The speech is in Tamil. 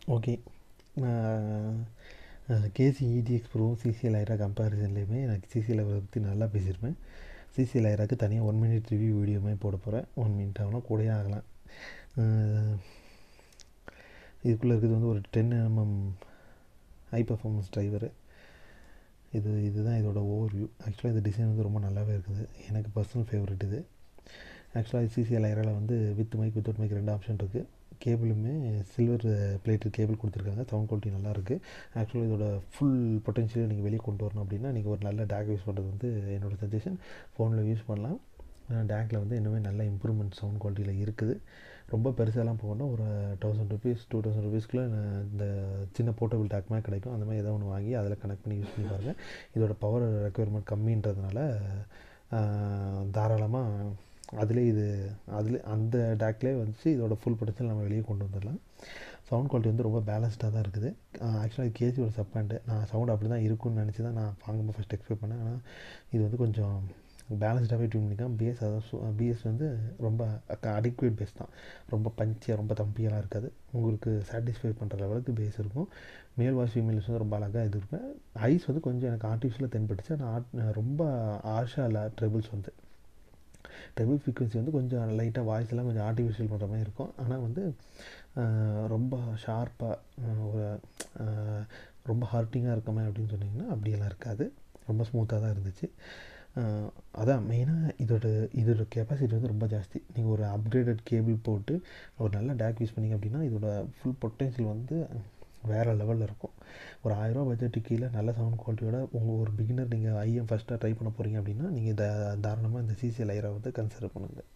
ஓகே. நான் கேசி இஜிஎக்ஸ் ப்ரோ சிசிஎல் ஐரா கம்பேரிசன்லேயுமே எனக்கு சிசிஎல் ஐரா பற்றி நல்லா பேசியிருப்பேன். சிசிஎல் ஐராக்கு தனியாக 1 மினிட் ரிவ்யூ வீடியோமே போட போகிறேன். 1 மினிட் ஆகலாம், கூடயே ஆகலாம். இதுக்குள்ளே இருக்கிறது வந்து ஒரு 10 mm ஹை பர்ஃபார்மன்ஸ் டிரைவரு. இதுதான் இதோட ஓவர்வியூ. ஆக்சுவலாக இந்த டிசைன் வந்து ரொம்ப நல்லாவே இருக்குது. எனக்கு பர்சனல் ஃபேவரட் இது. ஆக்சுவலாக சிசிஎல் ஐராவில் வந்து with mic without mic 2 option இருக்குது. கேபிளுமே சில்வர் பிளேட்டட் கேபிள் கொடுத்துருக்காங்க. சவுண்ட் குவாலிட்டி நல்லாயிருக்கு. ஆக்சுவலாக இதோட ஃபுல் பொட்டன்ஷியலை நீங்கள் வெளியே கொண்டு வரணும் அப்படின்னா நீங்கள் ஒரு நல்ல டேக் யூஸ் பண்ணுறது வந்து என்னோடய சஜஷன். ஃபோனில் யூஸ் பண்ணலாம். டேக்கில் வந்து இன்னுமே நல்ல இம்ப்ரூவ்மெண்ட் சவுண்ட் குவாலிட்டியில் இருக்குது. ரொம்ப பெருசாலாம் போகணும். ஒரு 1000 ருபீஸ் 2000 ருபீஸ்க்குள்ளே இந்த சின்ன போர்ட்டபிள் டேக் மாதிரி கிடைக்கும். அந்த மாதிரி ஏதோ ஒன்று வாங்கி அதில் கனெக்ட் பண்ணி யூஸ் பண்ணி பாருங்கள். இதோட பவர் ரெக்குயர்மெண்ட் கம்மின்றதுனால தாராளமாக அதில் அந்த டேக்லேயே வந்துச்சு இதோட ஃபுல் பொட்டன்ஷியல் நம்ம வெளியே கொண்டு வந்துடலாம். சவுண்ட் குவாலிட்டி வந்து ரொம்ப பேலன்ஸ்டாக தான் இருக்குது. ஆக்சுவலாக இது கேஜியோட சப்பாண்டு. நான் சவுண்ட் அப்படி தான் இருக்கும்னு நினச்சி தான் நான் வாங்கும்போது ஃபஸ்ட் எக்ஸ்பெக்ட் பண்ணேன். ஆனால் இது வந்து கொஞ்சம் பேலன்ஸ்டாகவே டியூன் பண்ணிக்கலாம். பேஸ் அதான் பிஎஸ் வந்து ரொம்ப அடிக்குவேட் பேஸ் தான். ரொம்ப பஞ்சியாக ரொம்ப தம்பியெல்லாம் இருக்காது. உங்களுக்கு சாட்டிஸ்ஃபை பண்ணுற லெவலுக்கு பேஸ் இருக்கும். மேல் வாய்ஸ் ஃபீமேல் வாய்ஸ் வந்து ரொம்ப அழகாக இது இருப்பேன். ஐஸ் வந்து கொஞ்சம் எனக்கு ஆர்டிஃபிஷியலாக தென்பட்டுச்சு. ஆனால் ரொம்ப ஆர்ஷாக இல்லை. ட்ரெபிள் ஃப்ரீக்வன்சி வந்து கொஞ்சம் லைட்டாக வாய்ஸ் எல்லாம் கொஞ்சம் ஆர்டிஃபிஷியல் பண்ணுற மாதிரி இருக்கும். ஆனால் வந்து ரொம்ப ஷார்ப்பாக ஒரு ரொம்ப ஹார்ட்டிங்காக இருக்கமே அப்படின்னு சொன்னிங்கன்னா அப்படியெல்லாம் இருக்காது. ரொம்ப ஸ்மூத்தாக தான் இருந்துச்சு. அதான் மெயினாக இதோட கெப்பாசிட்டி வந்து ரொம்ப ஜாஸ்தி. நீங்கள் ஒரு அப்கிரேடட் கேபிள் போட்டு ஒரு நல்ல டேக் யூஸ் பண்ணிங்க அப்படின்னா இதோட ஃபுல் பொட்டன்ஷியல் வந்து வேறு லெவலில் இருக்கும். ஒரு 1000 ரூபா பட்ஜெட்டுக்கு கீழே நல்ல சவுண்ட் குவாலிட்டியோட ஒரு பிகினர் நீங்கள் ஐஎம் ஃபஸ்ட்டாக ட்ரை பண்ண போகிறீங்க அப்படின்னா நீங்கள் தாராளமாக இந்த சிசிஎல் ஐரா வந்து கன்சிடர் பண்ணுங்கள்.